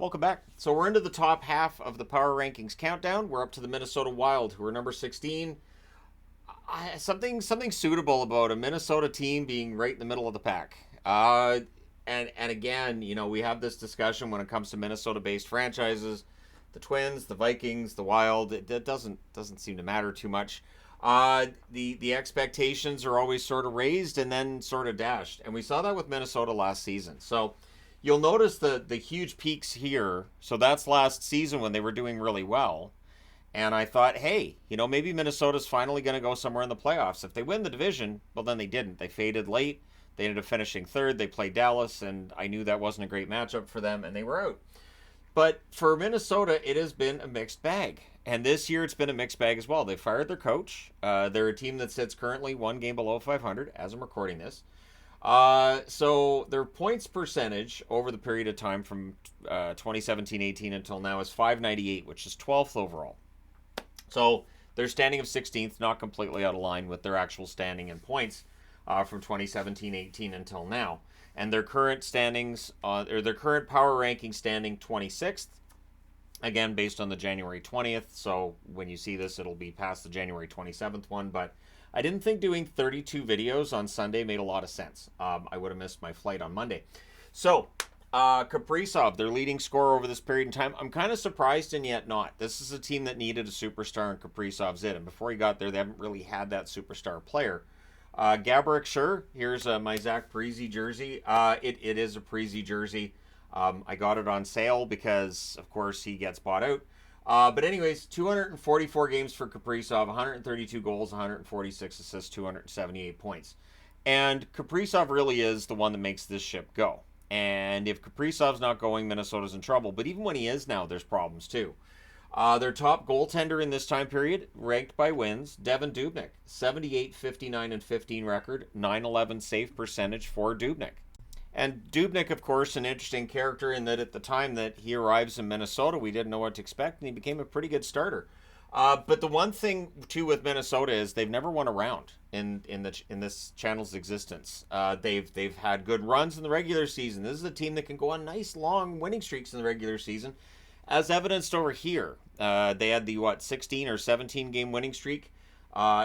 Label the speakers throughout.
Speaker 1: Welcome back. So we're into the top half of the power rankings countdown. We're up to the Minnesota Wild, who are number 16. Something suitable about a Minnesota team being right in the middle of the pack. And again, we have this discussion when it comes to Minnesota-based franchises, the Twins, the Vikings, the Wild. It doesn't seem to matter too much. The expectations are always sort of raised and then sort of dashed, and we saw that with Minnesota last season. So you'll notice the huge peaks here. So that's last season when they were doing really well. And I thought, hey, maybe Minnesota's finally going to go somewhere in the playoffs. If they win the division, well, then they didn't. They faded late. They ended up finishing third. They played Dallas, and I knew that wasn't a great matchup for them, and they were out. But for Minnesota, it has been a mixed bag. And this year, it's been a mixed bag as well. They fired their coach. They're a team that sits currently one game below 500 as I'm recording this. So their points percentage over the period of time from 2017-18 until now is 598, which is 12th overall. So their standing of 16th, not completely out of line with their actual standing in points from 2017-18 until now. And their current standings, or their current power ranking standing 26th, again based on the January 20th. So when you see this, it'll be past the January 27th one. But I didn't think doing 32 videos on Sunday made a lot of sense. I would have missed my flight on Monday. So Kaprizov, their leading scorer over this period in time. I'm kind of surprised and yet not. This is a team that needed a superstar, and Kaprizov's it. And before he got there, they haven't really had that superstar player. Gaborik, sure. Here's my Zach Parise jersey. It is a Parise jersey. I got it on sale because, of course, he gets bought out. But anyways, 244 games for Kaprizov, 132 goals, 146 assists, 278 points. And Kaprizov really is the one that makes this ship go. And if Kaprizov's not going, Minnesota's in trouble. But even when he is now, there's problems too. Their top goaltender in this time period, ranked by wins, Devin Dubnyk. 78, 59, and 15 record, 911 save percentage for Dubnyk. And Dubnyk, of course, an interesting character in that at the time that he arrives in Minnesota, we didn't know what to expect, and he became a pretty good starter. But the one thing too with Minnesota is they've never won a round in this channel's existence. They've had good runs in the regular season. This is a team that can go on nice long winning streaks in the regular season, as evidenced over here. They had the 16 or 17 game winning streak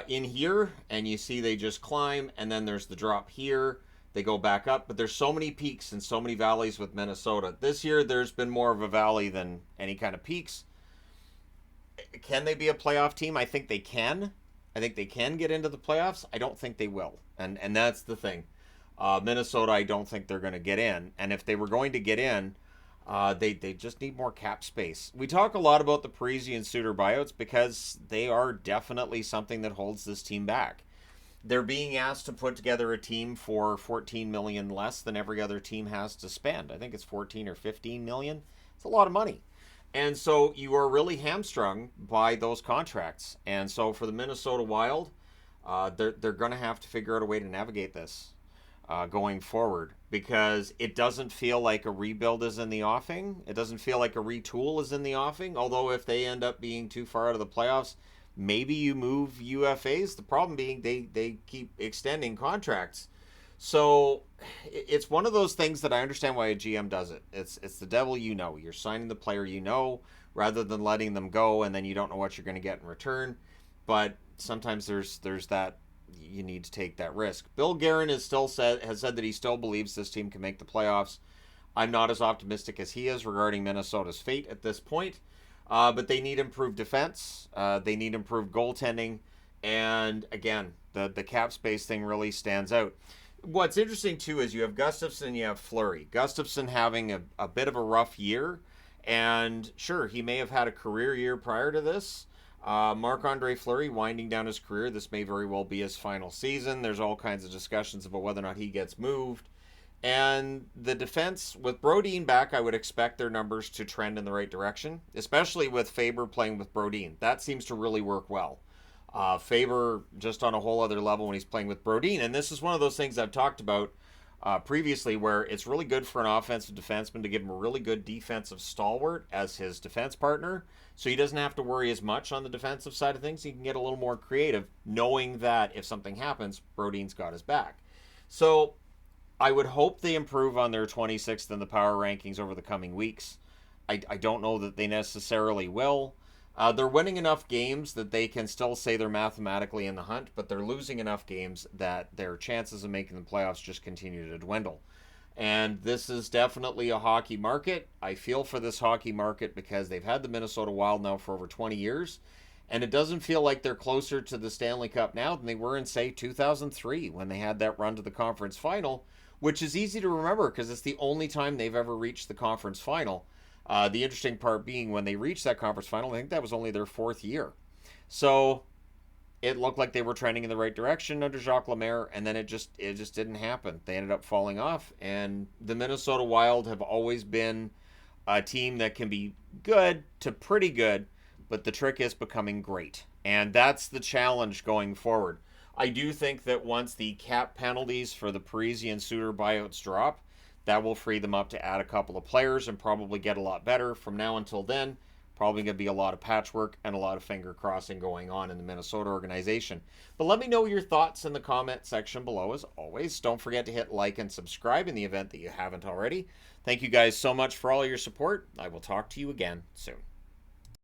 Speaker 1: in here, and you see they just climb, and then there's the drop here. They go back up, but there's so many peaks and so many valleys with Minnesota. This year, there's been more of a valley than any kind of peaks. Can they be a playoff team? I think they can. I think they can get into the playoffs. I don't think they will. And that's the thing. Minnesota, I don't think they're going to get in. And if they were going to get in, they just need more cap space. We talk a lot about the Parise and Suter buyouts because they are definitely something that holds this team back. They're being asked to put together a team for $14 million less than every other team has to spend. I think it's 14 or 15 million. It's a lot of money. And so you are really hamstrung by those contracts. And so for the Minnesota Wild, they're going to have to figure out a way to navigate this going forward, because it doesn't feel like a rebuild is in the offing. It doesn't feel like a retool is in the offing. Although if they end up being too far out of the playoffs, maybe you move UFAs. The problem being they keep extending contracts. So it's one of those things that I understand why a GM does it. It's the devil you know. You're signing the player you know rather than letting them go and then you don't know what you're going to get in return. But sometimes there's that you need to take that risk. Bill Guerin has said that he still believes this team can make the playoffs. I'm not as optimistic as he is regarding Minnesota's fate at this point. But they need improved defense. They need improved goaltending. And again, the cap space thing really stands out. What's interesting, too, is you have Gustafsson and you have Fleury. Gustafsson having a bit of a rough year. And sure, he may have had a career year prior to this. Marc-Andre Fleury winding down his career. This may very well be his final season. There's all kinds of discussions about whether or not he gets moved. And the defense, with Brodin back, I would expect their numbers to trend in the right direction, especially with Faber playing with Brodin. That seems to really work well. Faber just on a whole other level when he's playing with Brodin. And this is one of those things I've talked about previously, where it's really good for an offensive defenseman to give him a really good defensive stalwart as his defense partner, so he doesn't have to worry as much on the defensive side of things. He can get a little more creative, knowing that if something happens, Brodin's got his back. So I would hope they improve on their 26th in the power rankings over the coming weeks. I don't know that they necessarily will. They're winning enough games that they can still say they're mathematically in the hunt, but they're losing enough games that their chances of making the playoffs just continue to dwindle. And this is definitely a hockey market. I feel for this hockey market because they've had the Minnesota Wild now for over 20 years. And it doesn't feel like they're closer to the Stanley Cup now than they were in, say, 2003 when they had that run to the conference final, which is easy to remember because it's the only time they've ever reached the conference final. The interesting part being when they reached that conference final, I think that was only their fourth year. So it looked like they were trending in the right direction under Jacques Lemaire, and then it just didn't happen. They ended up falling off, and the Minnesota Wild have always been a team that can be good to pretty good, but the trick is becoming great, and that's the challenge going forward. I do think that once the cap penalties for the Parisian Suter buyouts drop, that will free them up to add a couple of players and probably get a lot better. From now until then, probably going to be a lot of patchwork and a lot of finger crossing going on in the Minnesota organization. But let me know your thoughts in the comment section below. As always, don't forget to hit like and subscribe in the event that you haven't already. Thank you guys so much for all your support. I will talk to you again soon.